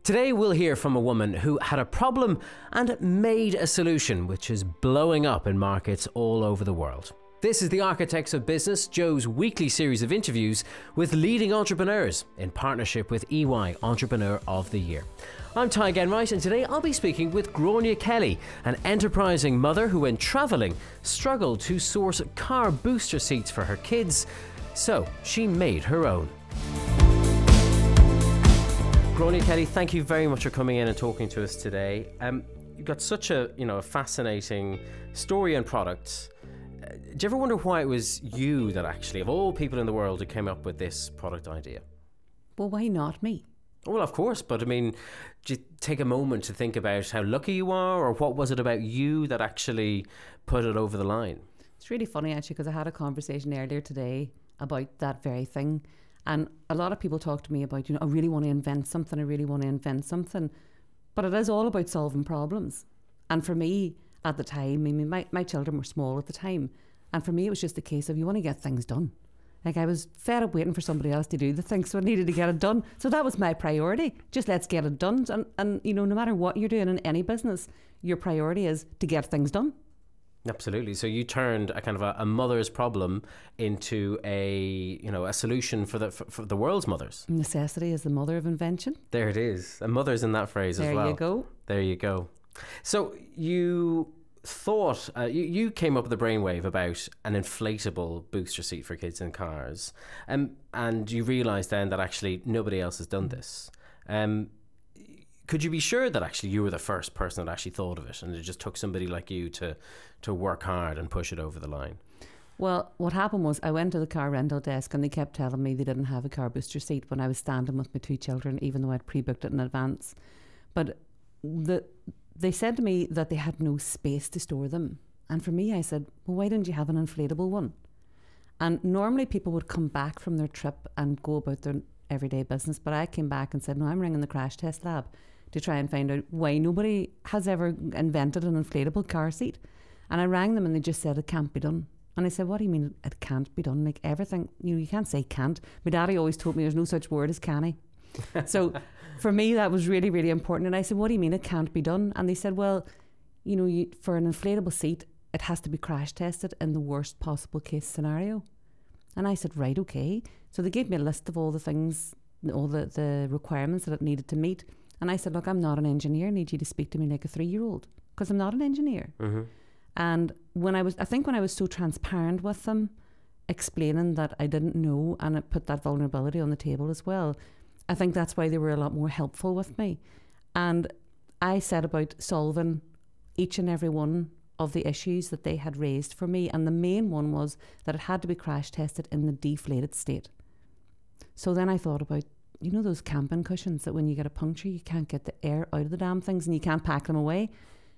Today we'll hear from a woman who had a problem and made a solution, which is blowing up in markets all over the world. This is the Architects of Business, Joe's weekly series of interviews with leading entrepreneurs in partnership with EY Entrepreneur of the Year. I'm Tadhg Enright, and today I'll be speaking with Grainne Kelly, an enterprising mother who, when travelling, struggled to source car booster seats for her kids, so she made her own. Grainne Kelly, thank you very much for coming in and talking to us today. You've got such a fascinating story and product. Do you ever wonder why it was you that actually, of all people in the world, who came up with this product idea? Well, why not me? Well, of course, but I mean, do you take a moment to think about how lucky you are, or what was it about you that actually put it over the line? It's really funny, actually, because I had a conversation earlier today about that very thing. And a lot of people talk to me about, I really want to invent something, I really want to invent something. But it is all about solving problems. And for me, at the time, I mean, my children were small at the time. And for me, it was just a case of you want to get things done. Like, I was fed up waiting for somebody else to do the thing, so I needed to get it done. So that was my priority. Just let's get it done. And no matter what you're doing in any business, your priority is to get things done. Absolutely. So you turned a kind of a mother's problem into a solution for the world's mothers. Necessity is the mother of invention. There it is. A mother's in that phrase as well. There you go. There you go. So you thought you came up with a brainwave about an inflatable booster seat for kids in cars, and you realised then that actually nobody else has done this. Could you be sure that actually you were the first person that actually thought of it, and it just took somebody like you to work hard and push it over the line? Well, what happened was I went to the car rental desk and they kept telling me they didn't have a car booster seat when I was standing with my two children, even though I'd pre-booked it in advance. But they said to me that they had no space to store them. And for me, I said, well, why didn't you have an inflatable one? And normally people would come back from their trip and go about their everyday business. But I came back and said, no, I'm ringing the crash test lab to try and find out why nobody has ever invented an inflatable car seat. And I rang them and they just said it can't be done. And I said, what do you mean it can't be done? Like, everything, you can't say can't. My daddy always told me there's no such word as canny. So for me, that was really, really important. And I said, what do you mean it can't be done? And they said, well, for an inflatable seat, it has to be crash tested in the worst possible case scenario. And I said, right, okay. So they gave me a list of all the things, all the requirements that it needed to meet. And I said, look, I'm not an engineer. I need you to speak to me like a 3-year-old, because I'm not an engineer. Mm-hmm. And I think when I was so transparent with them, explaining that I didn't know, and it put that vulnerability on the table as well, I think that's why they were a lot more helpful with me. And I set about solving each and every one of the issues that they had raised for me. And the main one was that it had to be crash tested in the deflated state. So then I thought about, those camping cushions that when you get a puncture, you can't get the air out of the damn things and you can't pack them away.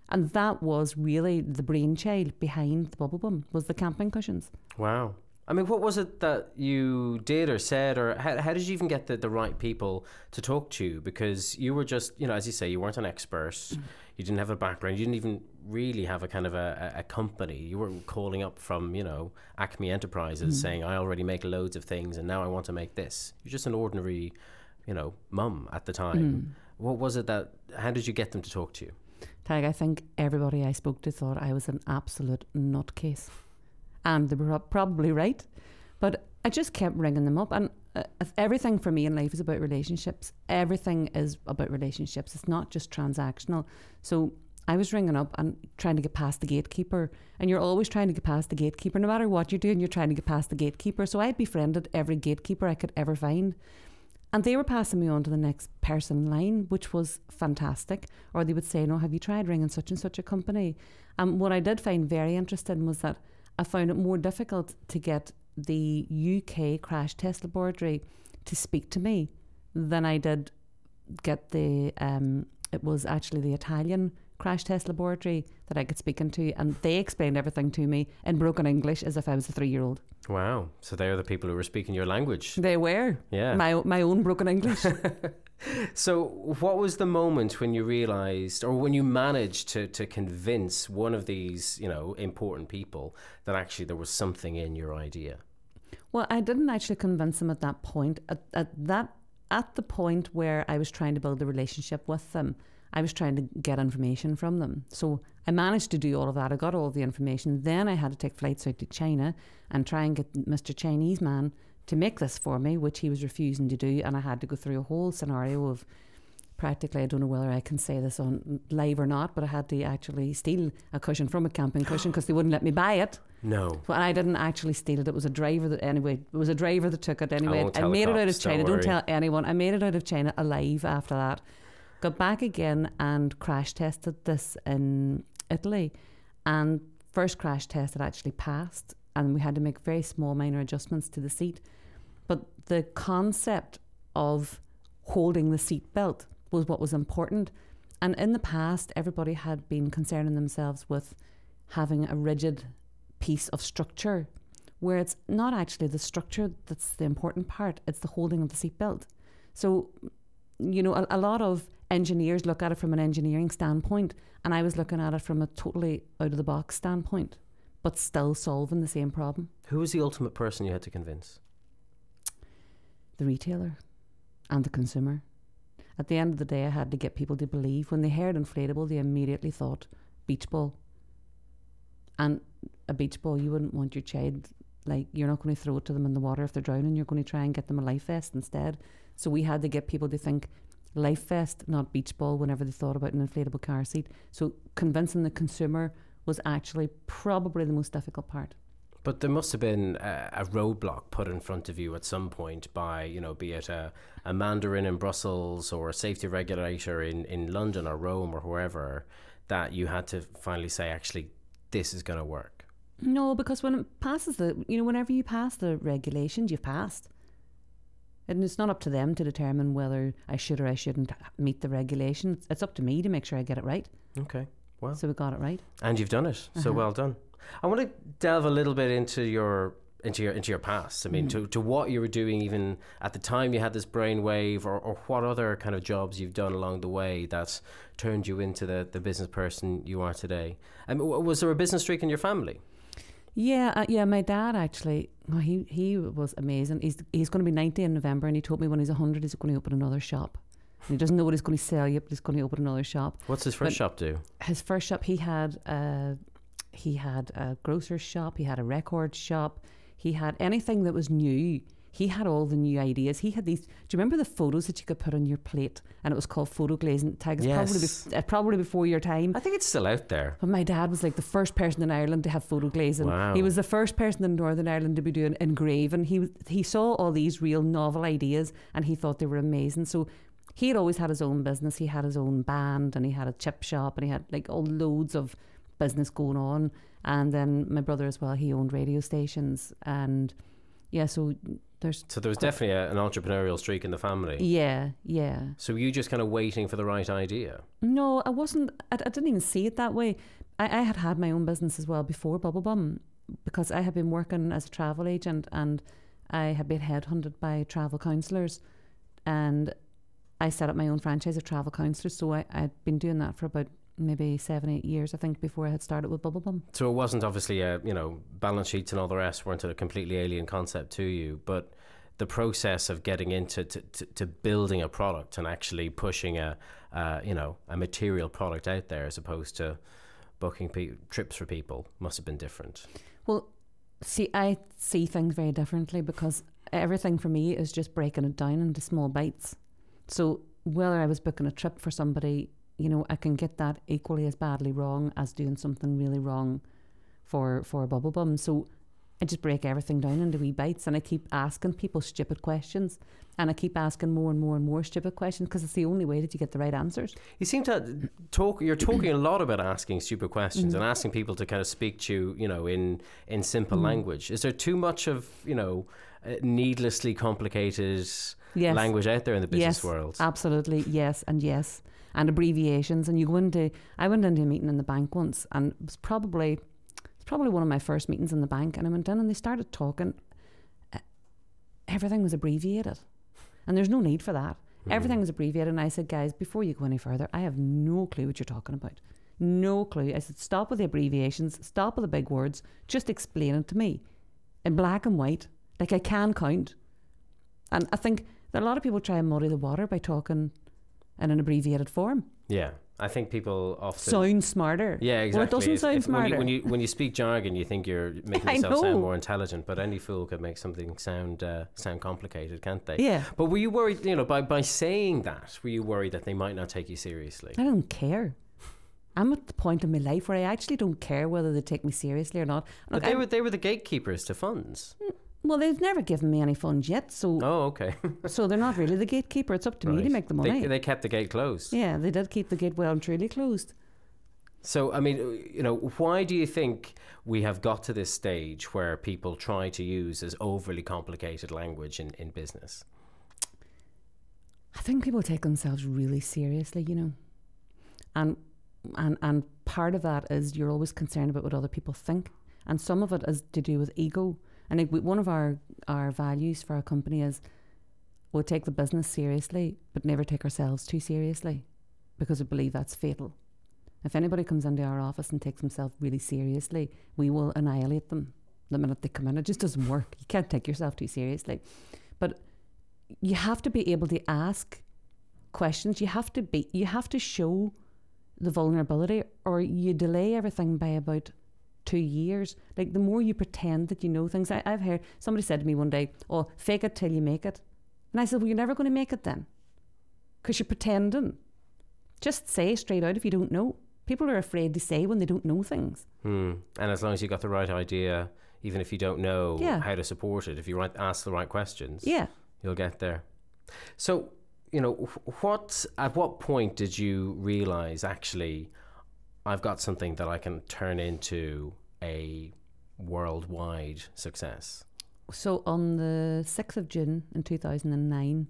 And that was really the brainchild behind the Bubblebum, was the camping cushions. Wow. I mean, what was it that you did or said, or how did you even get the right people to talk to you? Because you were just, as you say, you weren't an expert. Mm. You didn't have a background. You didn't even really have a kind of a company. You weren't calling up from, Acme Enterprises saying, I already make loads of things and now I want to make this. You're just an ordinary, mum at the time. What was it how did you get them to talk to you? Tadhg, I think everybody I spoke to thought I was an absolute nutcase. And they were probably right. But I just kept ringing them up. And everything for me in life is about relationships. Everything is about relationships. It's not just transactional. So I was ringing up and trying to get past the gatekeeper. And you're always trying to get past the gatekeeper. No matter what you're doing, you're trying to get past the gatekeeper. So I befriended every gatekeeper I could ever find. And they were passing me on to the next person in line, which was fantastic. Or they would say, no, have you tried ringing such and such a company? And what I did find very interesting was that I found it more difficult to get the UK crash test laboratory to speak to me than I did get it was actually the Italian crash test laboratory that I could speak into, and they explained everything to me in broken English as if I was a 3-year-old. Wow. So they are the people who were speaking your language. They were. Yeah. My own broken English. So what was the moment when you realised, or when you managed to convince one of these, important people that actually there was something in your idea? Well, I didn't actually convince them at that point. At that at the point where I was trying to build a relationship with them, I was trying to get information from them. So I managed to do all of that. I got all of the information. Then I had to take flights out to China and try and get Mr. Chinese man to make this for me, which he was refusing to do. And I had to go through a whole scenario of practically, I don't know whether I can say this on live or not, but I had to actually steal a cushion from a camping cushion because they wouldn't let me buy it. No. Well, I didn't actually steal it. It was a driver that, anyway, it was a driver that took it anyway. I made it out of China. Don't tell anyone. I made it out of China alive after that. Got back again and crash tested this in Italy. And first crash test it actually passed. And we had to make very small minor adjustments to the seat. But the concept of holding the seat belt was what was important. And in the past, everybody had been concerning themselves with having a rigid piece of structure, where it's not actually the structure that's the important part, it's the holding of the seatbelt. So, you know, a lot of engineers look at it from an engineering standpoint, and I was looking at it from a totally out of the box standpoint, but still solving the same problem. Who was the ultimate person you had to convince? The retailer and the consumer. At the end of the day, I had to get people to believe. When they heard inflatable, they immediately thought beach ball. And a beach ball, you wouldn't want your child, like, you're not going to throw it to them in the water if they're drowning. You're going to try and get them a life vest instead. So we had to get people to think life vest, not beach ball, whenever they thought about an inflatable car seat. So convincing the consumer was actually probably the most difficult part. But there must have been a roadblock put in front of you at some point by, you know, be it a mandarin in Brussels or a safety regulator in London or Rome or wherever, that you had to finally say, actually, this is going to work. No, because when it passes whenever you pass the regulations, you've passed. And it's not up to them to determine whether I should or I shouldn't meet the regulations. It's up to me to make sure I get it right. Okay, well. So we got it right. And you've done it, so well done. I want to delve a little bit into your past. I mean, to what you were doing even at the time you had this brainwave, or what other kind of jobs you've done along the way that turned you into the business person you are today. Was there a business streak in your family? Yeah, my dad actually, he was amazing. He's going to be 90 in November, and he told me when he's 100 he's going to open another shop. And he doesn't know what he's going to sell yet, but he's going to open another shop. What's his first shop do? His first shop, he had a grocer's shop, he had a record shop, he had anything that was new. He had all the new ideas. He had these. Do you remember the photos that you could put on your plate? And it was called photo glazing. Tadhg, yes. Probably before your time. I think it's still out there. But my dad was like the first person in Ireland to have photo glazing. Wow. He was the first person in Northern Ireland to be doing engraving. He saw all these real novel ideas and he thought they were amazing. So he had always had his own business. He had his own band and he had a chip shop and he had like all loads of business going on. And then my brother as well, he owned radio stations. And yeah, so there was definitely an entrepreneurial streak in the family. Yeah. So were you just kind of waiting for the right idea? No, I wasn't. I didn't even see it that way. I had my own business as well before Bubblebum, because I had been working as a travel agent and I had been headhunted by travel counsellors, and I set up my own franchise of travel counsellors. So I'd been doing that for about maybe 7-8 years, I think, before I had started with Bubblebum. So it wasn't obviously balance sheets and all the rest weren't a completely alien concept to you, but the process of getting into to building a product and actually pushing a material product out there as opposed to booking trips for people must have been different. Well, see, I see things very differently because everything for me is just breaking it down into small bites. So whether I was booking a trip for somebody, I can get that equally as badly wrong as doing something really wrong for Bubblebum. So I just break everything down into wee bites and I keep asking people stupid questions and I keep asking more and more and more stupid questions because it's the only way that you get the right answers. You seem to you're talking a lot about asking stupid questions and asking people to kind of speak to you, in simple language. Is there too much of, needlessly complicated language out there in the business world? Absolutely, yes. And abbreviations. And I went into a meeting in the bank once, and it was probably one of my first meetings in the bank, and I went in and they started talking. Everything was abbreviated, and there's no need for that. Everything was abbreviated, and I said, guys, before you go any further, I have no clue what you're talking about. No clue. I said, stop with the abbreviations, stop with the big words, just explain it to me in black and white, like I can count. And I think that a lot of people try and muddy the water by talking in an abbreviated form. Yeah. I think people often sound smarter. Yeah, exactly. Well, it doesn't sound smarter. When you speak jargon, you think you're making yourself sound more intelligent, but any fool could make something sound complicated, can't they? Yeah. But were you worried, by saying that, were you worried that they might not take you seriously? I don't care. I'm at the point in my life where I actually don't care whether they take me seriously or not. Look, but they were the gatekeepers to funds. Well, they've never given me any funds yet, so... Oh, okay. So they're not really the gatekeeper. It's up to me to make the money. They kept the gate closed. Yeah, they did keep the gate well and truly closed. So, I mean, why do you think we have got to this stage where people try to use this overly complicated language in business? I think people take themselves really seriously, And part of that is you're always concerned about what other people think. And some of it is to do with ego. And one of our values for our company is we'll take the business seriously, but never take ourselves too seriously, because we believe that's fatal. If anybody comes into our office and takes themselves really seriously, we will annihilate them the minute they come in. It just doesn't work. You can't take yourself too seriously. But you have to be able to ask questions. You have to show the vulnerability, or you delay everything by about 2 years. Like, the more you pretend that you know things. I've heard somebody said to me one day, "Oh, fake it till you make it." And I said, "Well, you're never going to make it then, because you're pretending. Just say straight out if you don't know." People are afraid to say when they don't know things. And as long as you got the right idea, even if you don't know how to support it, if you ask the right questions, you'll get there. So, at what point did you realise, actually, I've got something that I can turn into a worldwide success? So on the 6th of June in 2009,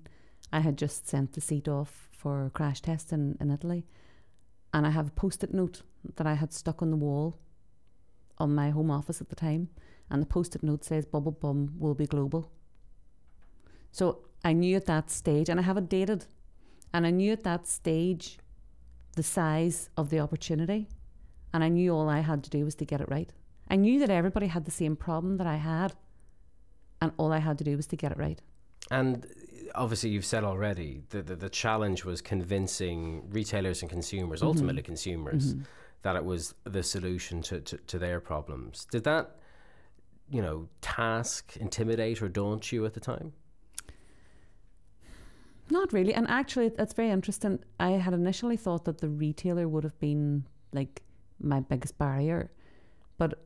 I had just sent the seat off for crash test in Italy. And I have a post-it note that I had stuck on the wall on my home office at the time. And the post-it note says, "Bubblebum will be global." So I knew at that stage, and I have it dated, and I knew at that stage the size of the opportunity, and I knew all I had to do was to get it right. I knew that everybody had the same problem that I had, and all I had to do was to get it right. And obviously you've said already the challenge was convincing retailers and consumers, ultimately consumers, that it was the solution to their problems. Did that, task intimidate or daunt you at the time? Not really. And actually, it's very interesting. I had initially thought that the retailer would have been like my biggest barrier, but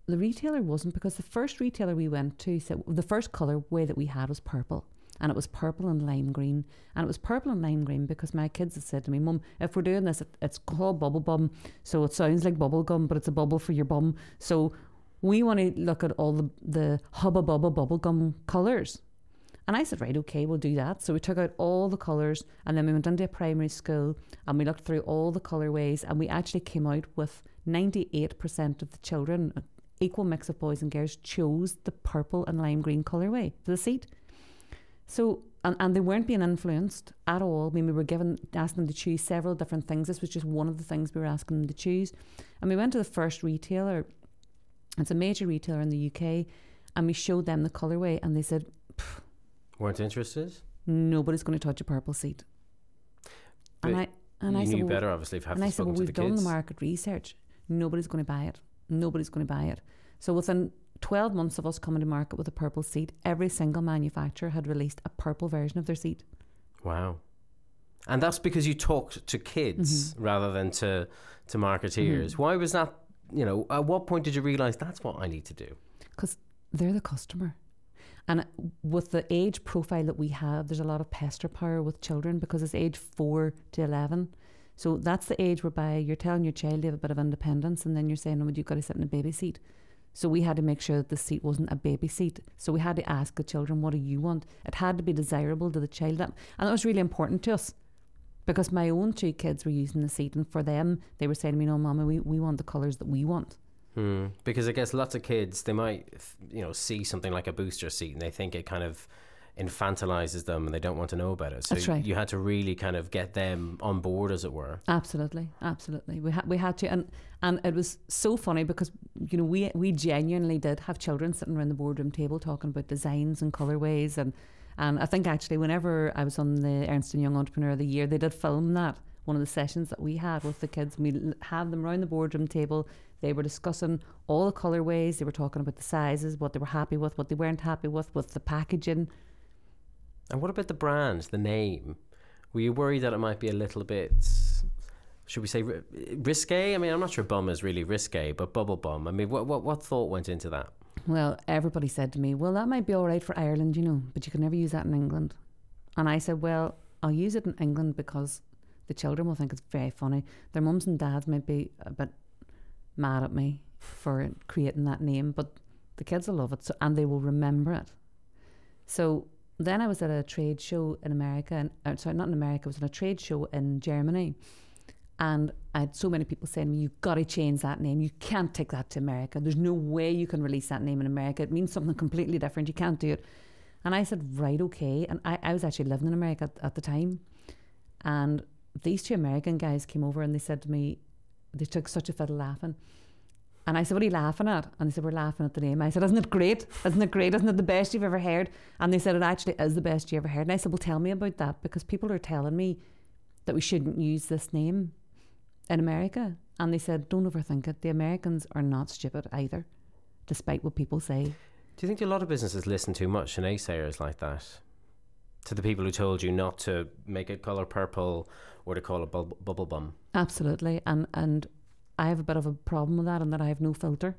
the retailer wasn't, because the first retailer we went to said the first colourway that we had was purple, and it was purple and lime green. And it was purple and lime green because my kids had said to me, "Mum, if we're doing this, it's called Bubblebum, so it sounds like bubble gum, but it's a bubble for your bum. So we want to look at all the Hubba Bubba bubblegum colours." And I said, "Right, okay, we'll do that." So we took out all the colours, and then we went into a primary school and we looked through all the colourways, and we actually came out with 98% of the children, an equal mix of boys and girls, chose the purple and lime green colourway for the seat. So, and they weren't being influenced at all. I mean, we were asked them to choose several different things. This was just one of the things we were asking them to choose. And we went to the first retailer. It's a major retailer in the UK, and we showed them the colourway, and they said, weren't interested? "Nobody's going to touch a purple seat." But I you said, knew better, obviously, if you have and to I said, "Well, we've done the market research. Nobody's going to buy it. Nobody's going to buy it." So within 12 months of us coming to market with a purple seat, every single manufacturer had released a purple version of their seat. Wow. And that's because you talked to kids rather than to marketeers. Why was that? At what point did you realise that's what I need to do? Because they're the customer. And with the age profile that we have, there's a lot of pester power with children, because it's age 4 to 11. So that's the age whereby you're telling your child they have a bit of independence, and then you're saying, "Oh, you've got to sit in a baby seat." So we had to make sure that the seat wasn't a baby seat. So we had to ask the children, "What do you want?" It had to be desirable to the child. And that was really important to us, because my own 2 kids were using the seat, and for them, they were saying to me, "No, Mama, we want the colours that we want." Because I guess lots of kids, they might, see something like a booster seat and they think it kind of infantilizes them and they don't want to know about it. So That's right. You had to really kind of get them on board, as it were. Absolutely. We had to, and it was so funny because we genuinely did have children sitting around the boardroom table talking about designs and colourways, and And I think actually whenever I was on the Ernst & Young Entrepreneur of the Year, they did film that, one of the sessions that we had with the kids. We had them around the boardroom table. They were discussing all the colourways. They were talking about the sizes, what they were happy with, what they weren't happy with the packaging. And what about the brand, the name? Were you worried that it might be a little bit, should we say, risque? I mean, I'm not sure bum is really risque, but Bubblebum. I mean, what thought went into that? Well, everybody said to me, well, that might be all right for Ireland, you know, but you can never use that in England. And I said, well, I'll use it in England because the children will think it's very funny. Their mums and dads might be a bit mad at me for creating that name, but the kids will love it, and they will remember it. So then I was at a trade show in America, sorry, not in America, I was at a trade show in Germany. And I had so many people saying to me, you've got to change that name. You can't take that to America. There's no way you can release that name in America. It means something completely different. You can't do it. And I said, right, okay. And I was actually living in America at the time. And these two American guys came over and they said to me, they took such a fiddle laughing. And I said, what are you laughing at? And they said, we're laughing at the name. I said, isn't it great? Isn't it great? Isn't it the best you've ever heard? And they said, it actually is the best you ever heard. And I said, well, tell me about that, because people are telling me that we shouldn't use this name in America. And they said, don't overthink it. The Americans are not stupid either, despite what people say. Do you think a lot of businesses listen too much to naysayers like that? To the people who told you not to make it colour purple or to call it Bubblebum? Absolutely. And I have a bit of a problem with that, and that I have no filter.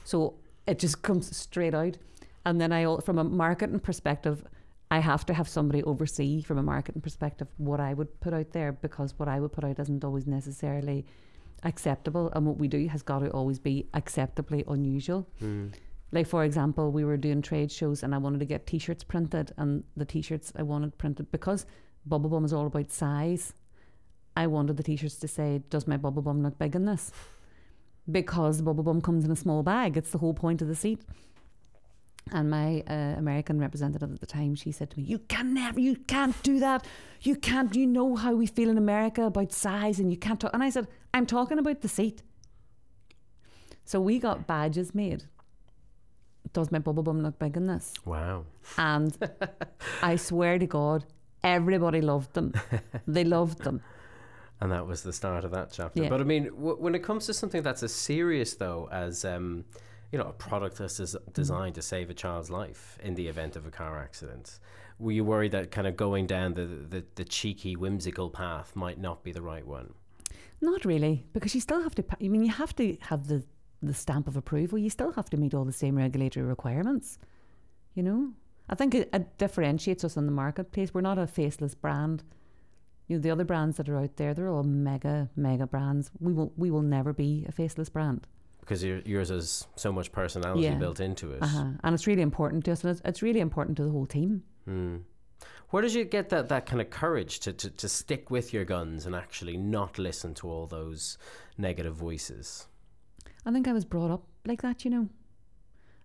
So it just comes straight out. And then from a marketing perspective, I have to have somebody oversee from a marketing perspective what I would put out there, because what I would put out isn't always necessarily acceptable, and what we do has got to always be acceptably unusual. Like, for example, we were doing trade shows and I wanted to get t-shirts printed, and the t-shirts I wanted printed, because Bubblebum is all about size, I wanted the t-shirts to say, does my Bubblebum look big in this? Because the Bubblebum comes in a small bag. It's the whole point of the seat. And my American representative at the time, she said to me, you can't do that. You know how we feel in America about size, and you can't talk. And I said, I'm talking about the seat. So we got badges made. Does my Bubblebum look big in this? Wow. And I swear to God, everybody loved them. They loved them. And that was the start of that chapter. Yeah. But I mean, when it comes to something that's as serious though as you know, a product that's designed to save a child's life in the event of a car accident, were you worried that kind of going down the cheeky, whimsical path might not be the right one? Not really, because you still have to, I mean, you have to have the stamp of approval. You still have to meet all the same regulatory requirements, you know. I think it differentiates us in the marketplace. We're not a faceless brand. You know, the other brands that are out there, they're all mega brands. We will never be a faceless brand. Because yours has so much personality built into it. And it's really important to us, and it's really important to the whole team. Where did you get that kind of courage to stick with your guns and actually not listen to all those negative voices? I think I was brought up like that, you know.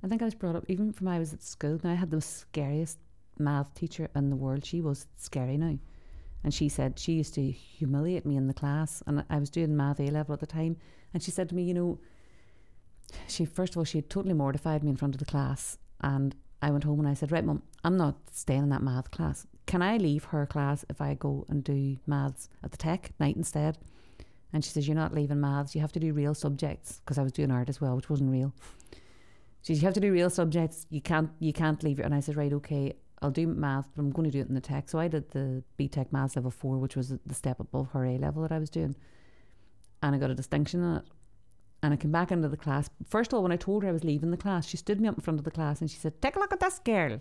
I think I was brought up, even from when I was at school. Now, I had the scariest math teacher in the world. She was scary now. And she said she used to humiliate me in the class. And I was doing math A-level at the time. And she said to me, you know, first of all, she had totally mortified me in front of the class. And I went home and I said, right, Mum, I'm not staying in that math class. Can I leave her class if I go and do maths at the tech night instead? And she says, you're not leaving maths. You have to do real subjects, because I was doing art as well, which wasn't real. She says, you have to do real subjects. You can't leave it. And I said, right, okay, I'll do maths, but I'm going to do it in the tech. So I did the BTEC Maths Level 4, which was the step above her A level that I was doing. And I got a distinction in it. And I came back into the class. First of all, when I told her I was leaving the class, she stood me up in front of the class and she said, take a look at this girl.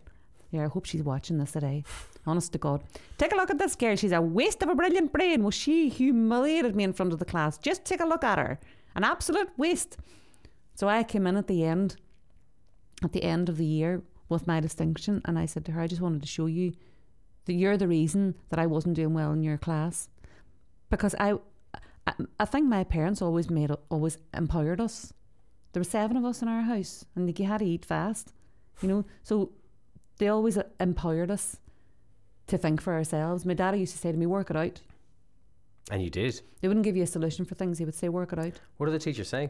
Yeah, I hope she's watching this today. Honest to God. Take a look at this girl. She's a waste of a brilliant brain. Well, she humiliated me in front of the class. Just take a look at her. An absolute waste. So I came in at the end of the year with my distinction, and I said to her, I just wanted to show you that you're the reason that I wasn't doing well in your class. Because I think my parents always empowered us. There were 7 of us in our house, and you had to eat fast, you know. So they always empowered us to think for ourselves. My daddy used to say to me, work it out. And you did? They wouldn't give you a solution for things. He would say, work it out. What did the teacher say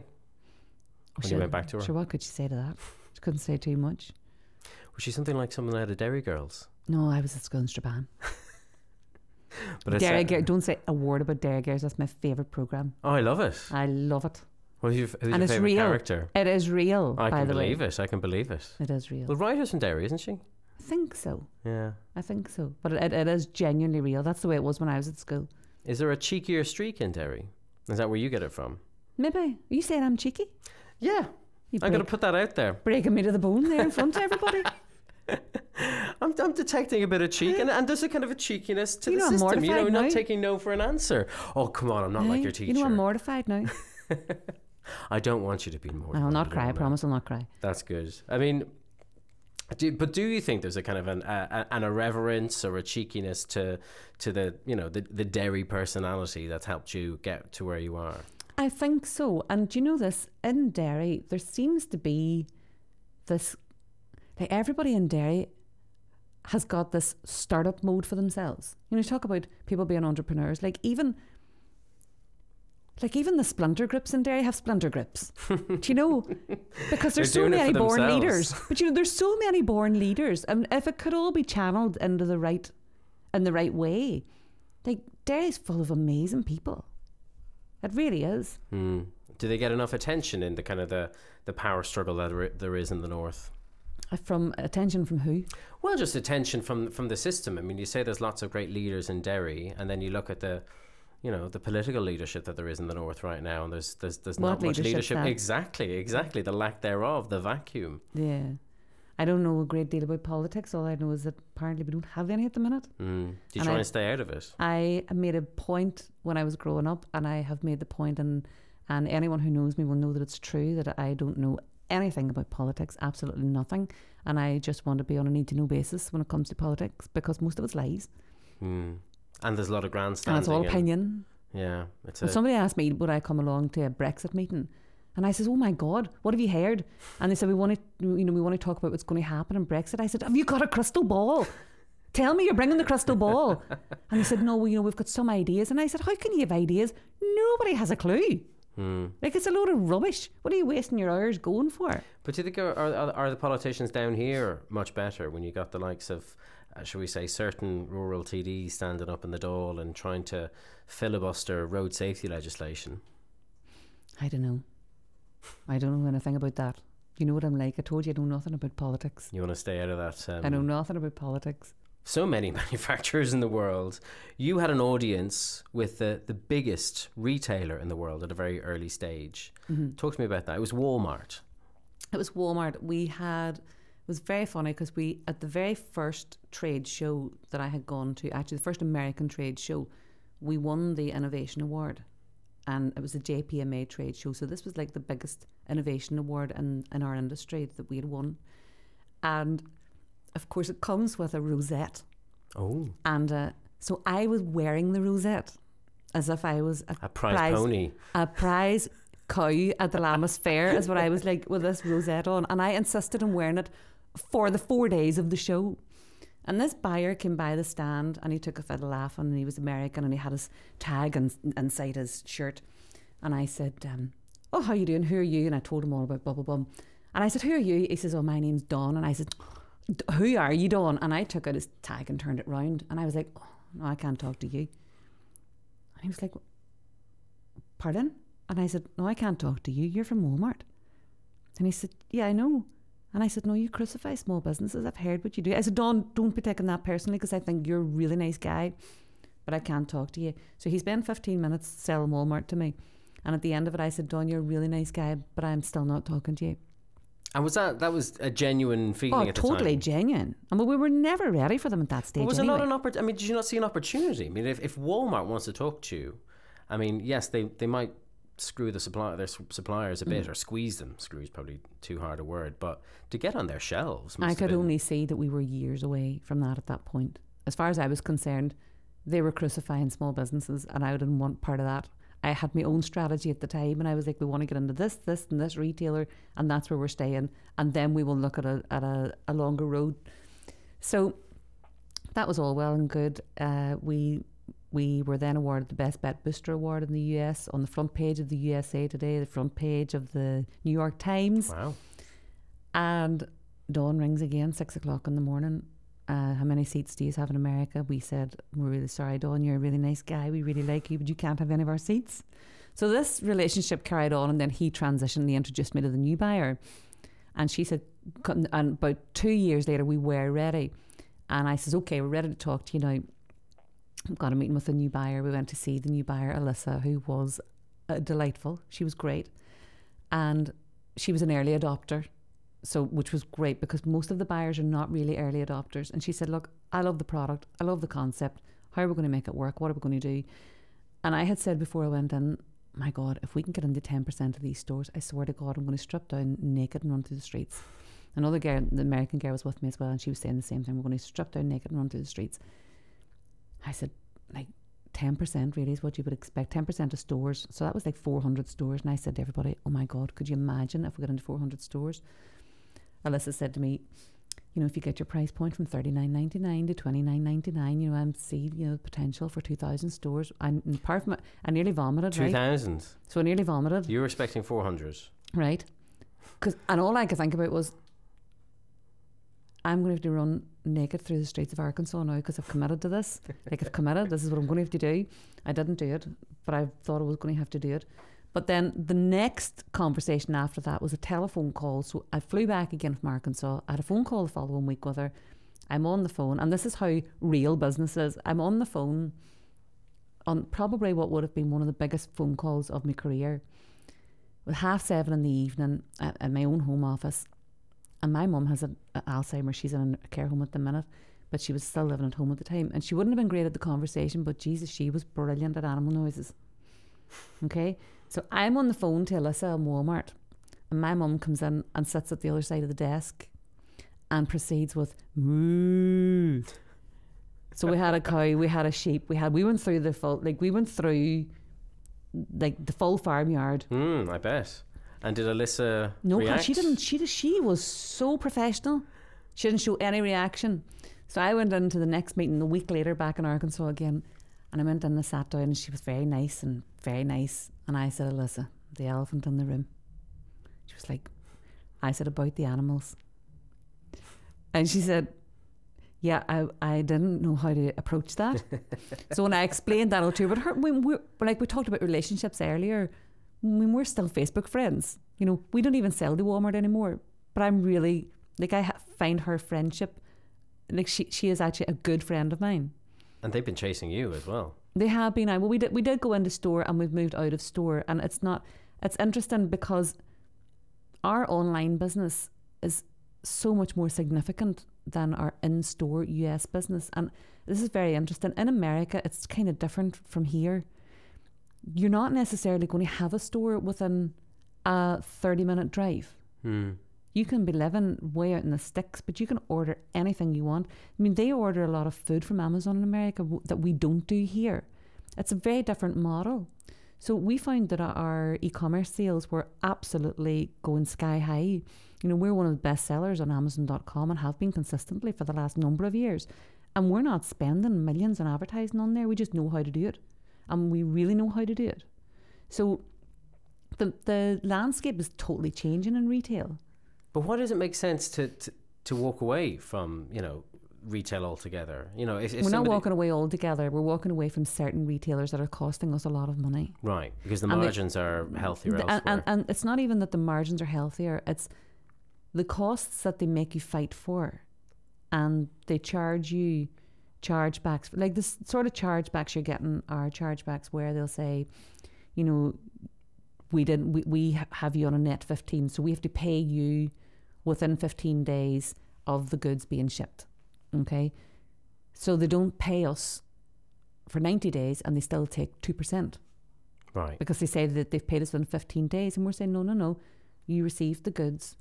when you went back to her? Sure, what could she say to that? She couldn't say too much. Was she something like someone out of Dairy Girls? No, I was at school in Strabane. But Dairy Girls, don't say a word about Dairy Girls. That's my favourite programme. Oh, I love it. I love it. Who's your And favourite it's real. character? It is real, I by can the way. believe it. I can believe it. It is real. Well, Ryder's from Derry, isn't she? I think so. Yeah. I think so. But it is genuinely real. That's the way it was when I was at school. Is there a cheekier streak in Derry? Is that where you get it from? Maybe. Are you saying I'm cheeky? Yeah. I'm going to put that out there. Breaking me to the bone there in front of everybody. I'm detecting a bit of cheek, and there's a kind of a cheekiness to the I'm system. mortified Not now. taking no for an answer. Oh, come on, I'm not like your teacher. I'm mortified now. I don't want you to be mortified. I'll not cry. I promise I'll not cry. That's good. I mean, do you think there's a kind of an irreverence or a cheekiness to the the Derry personality that's helped you get to where you are? I think so. And do you know this? In Derry, there seems to be this, like everybody in Derry has got this startup mode for themselves. You talk about people being entrepreneurs. Like even the splinter groups in Derry have splinter groups. Do you know? Because there's so many born leaders. But there's so many born leaders. And if it could all be channeled into the right way, like Derry's full of amazing people. It really is. Do they get enough attention in the kind of the power struggle that there is in the north? From attention from who? Well, just attention from the system. I mean, you say there's lots of great leaders in Derry, and then you look at the political leadership that there is in the north right now, and there's not much leadership. Exactly. The lack thereof, the vacuum. Yeah. I don't know a great deal about politics. All I know is that apparently we don't have any at the minute. Do you try and stay out of it? I made a point when I was growing up, and I have made the point, and anyone who knows me will know that it's true, that I don't know anything about politics, absolutely nothing. And I just want to be on a need-to-know basis when it comes to politics, because most of it's lies. And there's a lot of grandstanding. And it's all opinion. Yeah. Somebody asked me, would I come along to a Brexit meeting? And I said, oh my God, what have you heard? And they said, we want to talk about what's going to happen in Brexit. I said, have you got a crystal ball? Tell me you're bringing the crystal ball. And they said, no, we've got some ideas. And I said, how can you have ideas? Nobody has a clue. Like, it's a load of rubbish. What are you wasting your hours going for? But do you think are the politicians down here much better when you got the likes of, shall we say, certain rural TDs standing up in the Dáil and trying to filibuster road safety legislation? I don't know anything about that. You know what I'm like. I told you I know nothing about politics. You want to stay out of that? I know nothing about politics. So many manufacturers in the world. You had an audience with the biggest retailer in the world at a very early stage. Talk to me about that. It was Walmart. It was very funny because at the very first trade show that I had gone to, actually the first American trade show, we won the Innovation Award. And it was a JPMA trade show. So this was like the biggest innovation award in our industry that we had won. And of course it comes with a rosette. Oh. And so I was wearing the rosette as if I was a prize pony. A prize cow at the Lammas Fair is what I was like, with this rosette on. And I insisted on wearing it for the 4 days of the show. And this buyer came by the stand and he took a fiddle laughing, and he was American and he had his tag inside his shirt. And I said, oh, how you doing? Who are you? And I told him all about Bubblebum. And I said, who are you? He says, oh, my name's Dawn. And I said, who are you, Dawn? And I took out his tag and turned it round. And I was like, oh, no, I can't talk to you. And he was like, pardon? And I said, no, I can't talk to you. You're from Walmart. And he said, yeah, I know. And I said, no, you crucify small businesses. I've heard what you do. I said, Dawn, don't be taking that personally, because I think you're a really nice guy, but I can't talk to you. So he spent 15 minutes selling Walmart to me. And at the end of it, I said, Dawn, you're a really nice guy, but I'm still not talking to you. And that was a genuine feeling at the time? Oh, totally genuine. I mean, we were never ready for them at that stage. Well, was anyway. it not did you not see an opportunity? I mean, if Walmart wants to talk to you, I mean, yes, they might screw their suppliers a bit, or squeeze them. Screw is probably too hard a word, but to get on their shelves, I could only see that we were years away from that at that point. As far as I was concerned, they were crucifying small businesses, and I didn't want part of that. I had my own strategy at the time, and I was like, we want to get into this and this retailer, and that's where we're staying, and then we will look at a longer road. So that was all well and good. We were then awarded the Best Bet Booster Award in the US, on the front page of the USA Today, the front page of the New York Times. Wow. And Dawn rings again, 6 o'clock in the morning, how many seats do you have in America? We said, we're really sorry, Dawn, you're a really nice guy. We really like you, but you can't have any of our seats. So this relationship carried on, and then he transitioned. He introduced me to the new buyer. And she said, and about 2 years later, we were ready. And I says, okay, we're ready to talk to you now. I've got a meeting with the new buyer. We went to see the new buyer, Alyssa, who was delightful. She was great. And she was an early adopter. So, which was great because most of the buyers are not really early adopters. And she said, look, I love the product. I love the concept. How are we going to make it work? What are we going to do? And I had said before I went in, my God, if we can get into 10% of these stores, I swear to God, I'm going to strip down naked and run through the streets. Another girl, the American girl, was with me as well, and she was saying the same thing. We're going to strip down naked and run through the streets. I said, like, 10% really is what you would expect. 10% of stores. So that was like 400 stores. And I said to everybody, oh my God, could you imagine if we got into 400 stores? Alyssa said to me, you know, if you get your price point from $39.99 to $29.99, you know, I see, you know, potential for 2,000 stores. And apart from it, I nearly vomited. 2,000? Right? So I nearly vomited. You were expecting 400. Right. And all I could think about was, I'm going to have to run naked through the streets of Arkansas now because I've committed to this. Like, I've committed. This is what I'm going to have to do. I didn't do it, but I thought I was going to have to do it. But then the next conversation after that was a telephone call. So I flew back again from Arkansas. I had a phone call the following week with her. I'm on the phone, and this is how real business is. I'm on the phone on probably what would have been one of the biggest phone calls of my career. At 7:30 in the evening at my own home office. And my mum has Alzheimer's. She's in a care home at the minute, but she was still living at home at the time. And she wouldn't have been great at the conversation, but Jesus, she was brilliant at animal noises. Okay? So I'm on the phone to Alyssa in Walmart, and my mum comes in and sits at the other side of the desk and proceeds with moo. So we had a cow, we had a sheep, we went through the full, like, we went through like the full farmyard. I bet. And did Alyssa react? She didn't. She was so professional. She didn't show any reaction. So I went into the next meeting a week later back in Arkansas again, and I went in and sat down, and she was very nice. And I said, Alyssa, the elephant in the room. She was like, I said, about the animals. And she said, yeah, I didn't know how to approach that. So when I explained that all to her, but we talked about relationships earlier, when we're still Facebook friends, you know, we don't even sell to Walmart anymore. But I'm really, like, I find her friendship, like, she is actually a good friend of mine. And they've been chasing you as well. They have been. Well, we did go into store, and we've moved out of store. And it's interesting because our online business is so much more significant than our in-store US business. And this is very interesting. In America, it's kind of different from here. You're not necessarily going to have a store within a 30-minute drive. You can be living way out in the sticks, but you can order anything you want. I mean, they order a lot of food from Amazon in America that we don't do here. It's a very different model. So we found that our e-commerce sales were absolutely going sky high. You know, we're one of the best sellers on Amazon.com and have been consistently for the last number of years. And we're not spending millions on advertising on there. We just know how to do it. And we really know how to do it. So the landscape is totally changing in retail. But why does it make sense to walk away from, you know, retail altogether? You know, if we're not walking away altogether. We're walking away from certain retailers that are costing us a lot of money. Right, because the margins are healthier elsewhere. And it's not even that the margins are healthier. It's the costs that they make you fight for. And they charge you chargebacks. Like the sort of chargebacks you're getting are chargebacks where they'll say, you know, we have you on a net 15, so we have to pay you within 15 days of the goods being shipped. Okay, so they don't pay us for 90 days and they still take 2%. Right. Because they say that they've paid us within 15 days, and we're saying no, you received the goods,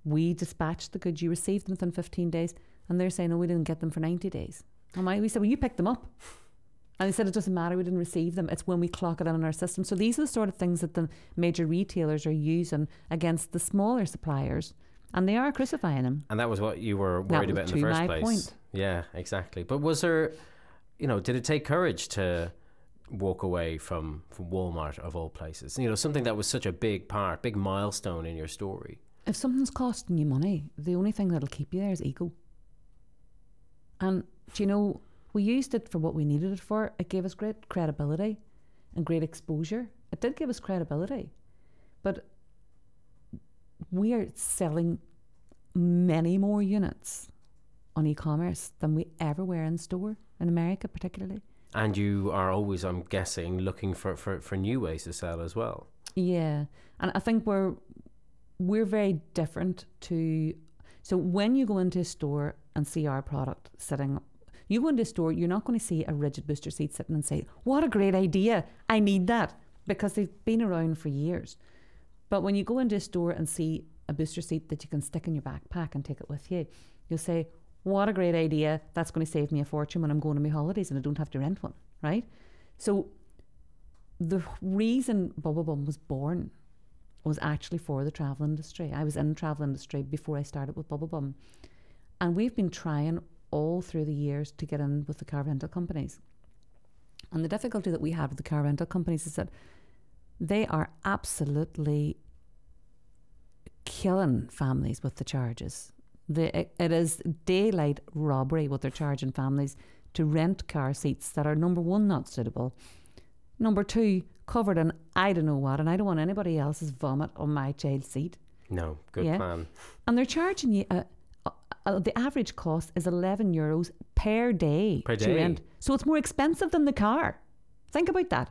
we dispatched the goods, you received them within 15 days, and they're saying, no, we didn't get them for 90 days. And we said, well, you picked them up. And they said, it doesn't matter, we didn't receive them. It's when we clock it in our system. So these are the sort of things that the major retailers are using against the smaller suppliers. And they are crucifying them. And that was what you were worried about in the first place. Point. Yeah, exactly. But was there, you know, did it take courage to walk away from Walmart of all places? You know, something that was such a big milestone in your story. If something's costing you money, the only thing that'll keep you there is ego. And, do you know, we used it for what we needed it for. It gave us great credibility and great exposure. It did give us credibility. But we are selling many more units on e-commerce than we ever were in store, in America particularly. And you are always, I'm guessing, looking for new ways to sell as well. Yeah. And I think we're very different to... So when you go into a store and see our product sitting... You go into a store, you're not going to see a rigid booster seat sitting and say, what a great idea, I need that, because they've been around for years. But when you go into a store and see a booster seat that you can stick in your backpack and take it with you, you'll say, what a great idea, that's going to save me a fortune when I'm going on my holidays and I don't have to rent one, right? So the reason Bubblebum was born was actually for the travel industry. I was in the travel industry before I started with Bubblebum. And we've been trying all through the years to get in with the car rental companies. And the difficulty that we have with the car rental companies is that they are absolutely killing families with the charges. It is daylight robbery what they're charging families to rent car seats that are, number one, not suitable, number two, covered in I don't know what, and I don't want anybody else's vomit on my child's seat. No, good plan. And they're charging you, the average cost is €11 per day. Per day? To rent. So it's more expensive than the car. Think about that.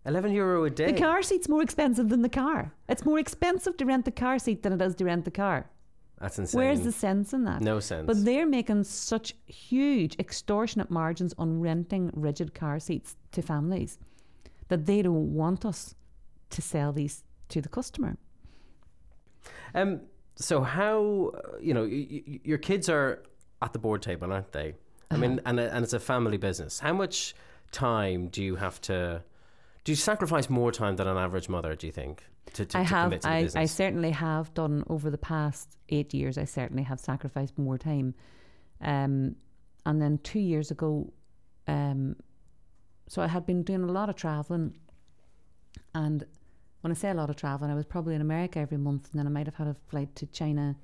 €11 a day? The car seat's more expensive than the car. It's more expensive to rent the car seat than it is to rent the car. That's insane. Where's the sense in that? No sense. But they're making such huge extortionate margins on renting rigid car seats to families that they don't want us to sell these to the customer. So how, your kids are at the board table, aren't they? I mean, and it's a family business. How much time do you have to... Do you sacrifice more time than an average mother, do you think, to commit to the business? I certainly have done over the past 8 years. I certainly have sacrificed more time. And then 2 years ago, so I had been doing a lot of travelling. And when I say a lot of travelling, I was probably in America every month, and then I might have had a flight to China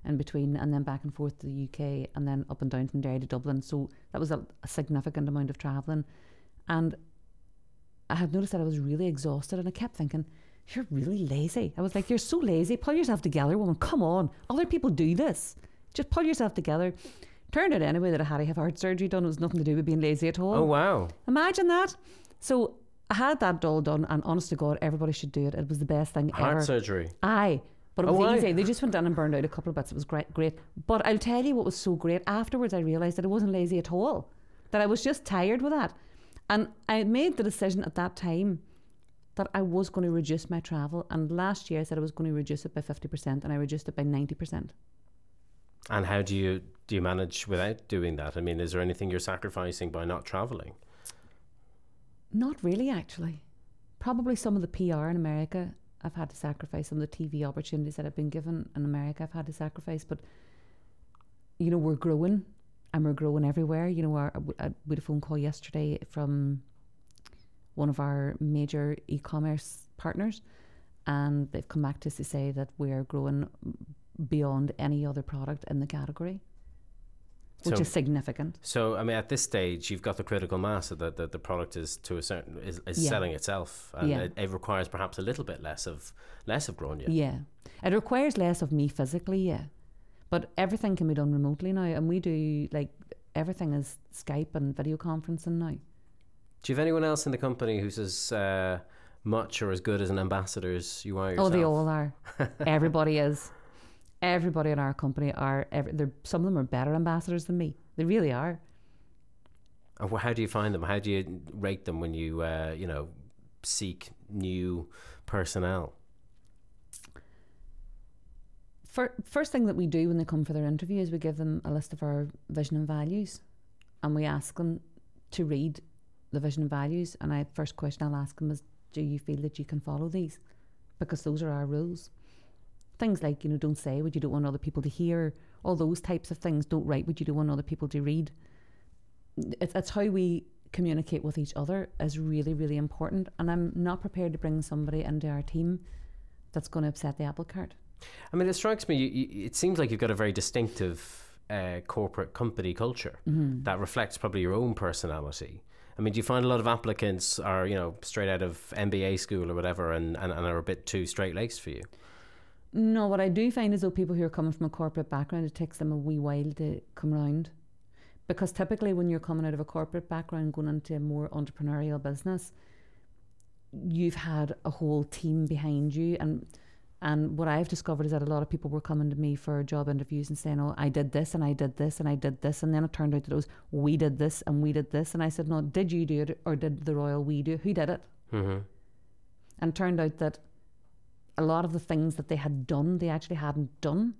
in between, and then back and forth to the UK, and then up and down from Derry to Dublin. So that was a significant amount of travelling. And I had noticed that I was really exhausted, and I kept thinking, you're really lazy. I was like, you're so lazy. Pull yourself together, woman. Come on. Other people do this. Just pull yourself together. Turned out anyway that I had to have heart surgery done. It was nothing to do with being lazy at all. Oh, wow. Imagine that. So I had that all done, and honest to God, everybody should do it. It was the best thing ever. Heart surgery? Aye. But it was easy. They just went down and burned out a couple of bits. It was great. But I'll tell you what was so great. Afterwards, I realised that I wasn't lazy at all. That I was just tired with that. And I made the decision at that time that I was going to reduce my travel. And last year I said I was going to reduce it by 50%, and I reduced it by 90%. And how do you manage without doing that? I mean, is there anything you're sacrificing by not travelling? Not really, actually. Probably some of the PR in America I've had to sacrifice. Some of the TV opportunities that I've been given in America I've had to sacrifice. But, we're growing. And we're growing everywhere. We had a phone call yesterday from one of our major e-commerce partners, and they've come back to us to say that we're growing beyond any other product in the category, which is significant. So, I mean, at this stage, you've got the critical mass so that the product is to a certain is selling itself, and it requires perhaps a little bit less of growing you. Yeah, it requires less of me physically. Yeah. But everything can be done remotely now, and we do, everything is Skype and video conferencing now. Do you have anyone else in the company who's as much or as good as an ambassador as you are yourself? Oh, they all are. Everybody is. Everybody in our company are. Some of them are better ambassadors than me. They really are. And how do you find them? How do you rate them when you, seek new personnel? First thing that we do when they come for their interview is we give them a list of our vision and values, and we ask them to read the vision and values. And first question I'll ask them is, do you feel that you can follow these? Because those are our rules. Things like, don't say what you don't want other people to hear, all those types of things. Don't write what you don't want other people to read. It's how we communicate with each other is really, really important. And I'm not prepared to bring somebody into our team that's going to upset the apple cart. I mean, it strikes me, it seems like you've got a very distinctive corporate company culture that reflects probably your own personality. I mean, do you find a lot of applicants are, you know, straight out of MBA school or whatever and are a bit too straight-laced for you? No, what I do find is though people who are coming from a corporate background, it takes them a wee while to come around. Because typically when you're coming out of a corporate background, going into a more entrepreneurial business, you've had a whole team behind you. And what I've discovered is that a lot of people were coming to me for job interviews and saying, oh, I did this and I did this and I did this. And then it turned out that it was, we did this and we did this. And I said, no, did you do it or did the royal we do it? Who did it? And it turned out that a lot of the things that they had done, they actually hadn't done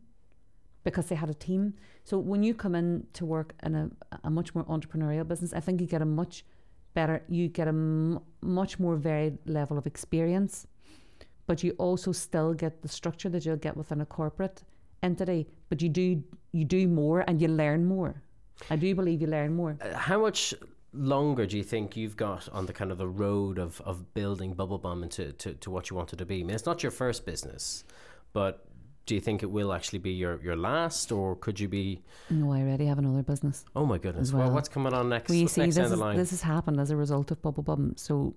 because they had a team. So when you come in to work in a much more entrepreneurial business, I think you get a much better, you get a much more varied level of experience. But you also still get the structure that you'll get within a corporate entity, but you do more and you learn more. I do believe you learn more. How much longer do you think you've got on the kind of the road of building Bubblebum into to what you wanted to be? I mean, it's not your first business, but do you think it will actually be your last, or could you be... No, I already have another business. Oh my goodness. Well, what's coming on next? Well, you see, next down the line? This has happened as a result of Bubblebum. So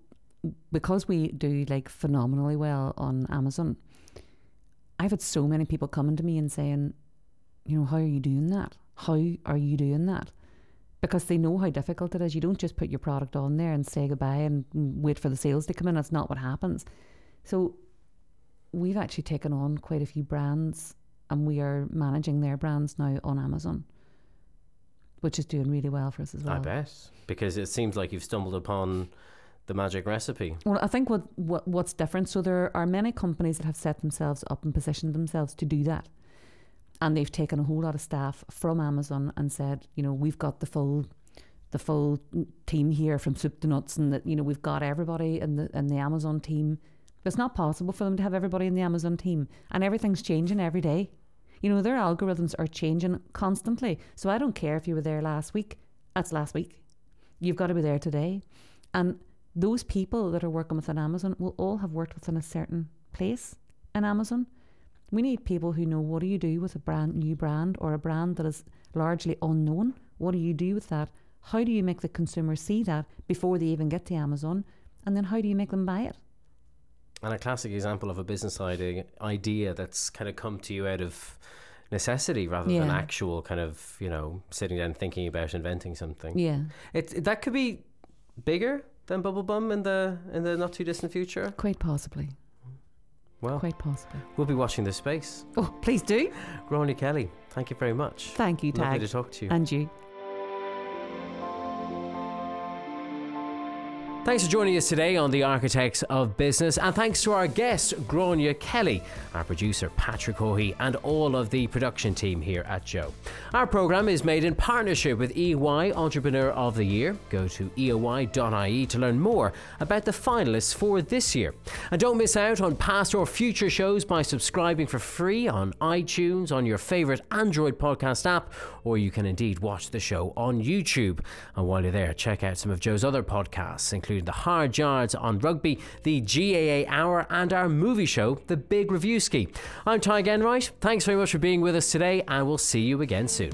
because we do like phenomenally well on Amazon, I've had so many people coming to me and saying, you know, how are you doing that? How are you doing that? Because they know how difficult it is. You don't just put your product on there and say goodbye and wait for the sales to come in. That's not what happens. So we've actually taken on quite a few brands and we are managing their brands now on Amazon, which is doing really well for us as well. I bet, because it seems like you've stumbled upon the magic recipe. Well, I think what's different, so there are many companies that have set themselves up and positioned themselves to do that. And they've taken a whole lot of staff from Amazon and said, you know, we've got the full team here from soup to nuts, and that, you know, we've got everybody in the Amazon team. But it's not possible for them to have everybody in the Amazon team, and everything's changing every day. You know, their algorithms are changing constantly. So I don't care if you were there last week. That's last week. You've got to be there today. And those people that are working within Amazon will all have worked within a certain place in Amazon. We need people who know, what do you do with a brand new brand or a brand that is largely unknown? What do you do with that? How do you make the consumer see that before they even get to Amazon? And then how do you make them buy it? And a classic example of a business idea that's kind of come to you out of necessity rather than actual kind of, you know, sitting down thinking about inventing something. Yeah. That could be bigger than Bubblebum in the not too distant future? Quite possibly. Well, quite possibly. We'll be watching this space. Oh, please do. Grainne Kelly, thank you very much. Thank you, Tadhg. Lovely to talk to you. And you. Thanks for joining us today on The Architects of Business, and thanks to our guest, Grainne Kelly, our producer, Patrick Hohey, and all of the production team here at JOE. Our programme is made in partnership with EY Entrepreneur of the Year. Go to JOE.ie to learn more about the finalists for this year. And don't miss out on past or future shows by subscribing for free on iTunes, on your favourite Android podcast app, or you can indeed watch the show on YouTube. And while you're there, check out some of JOE's other podcasts, including The Hard Yards on Rugby, the GAA Hour, and our movie show, The Big Review Ski. I'm Tadhg Enright. Thanks very much for being with us today, and we'll see you again soon.